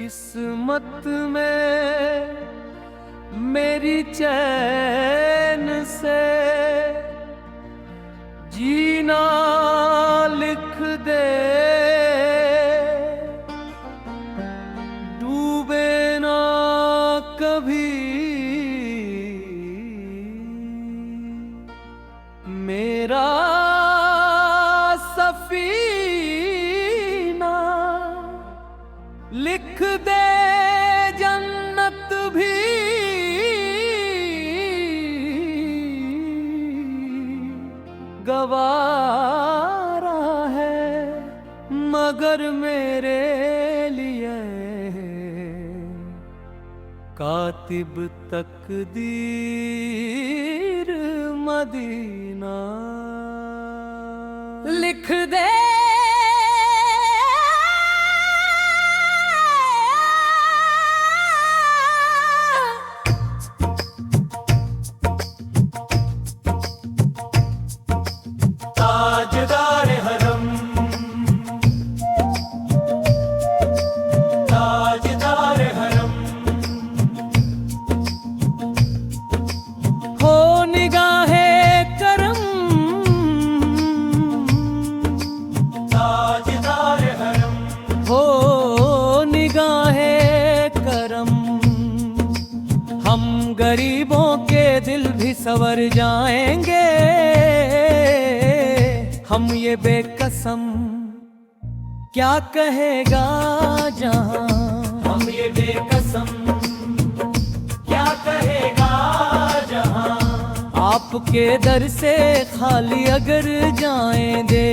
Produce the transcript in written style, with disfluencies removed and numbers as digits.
किस्मत में मेरी चैन से जीना लिख दे, डूबे ना कभी मेरा सफीना, लिख दे जन्नत भी गवारा है, मगर मेरे लिए कातिब तकदीर मदीना लिख दे। ताजदार हरम, ताजदार हरम, हो निगाहे करम, ताजदार हरम, हो निगाहे करम, हम गरीबों के दिल भी संवर जाएंगे, हम ये बेकसम क्या कहेगा जहां, हम ये बेकसम क्या कहेगा जहां, आपके दर से खाली अगर जाएं दे।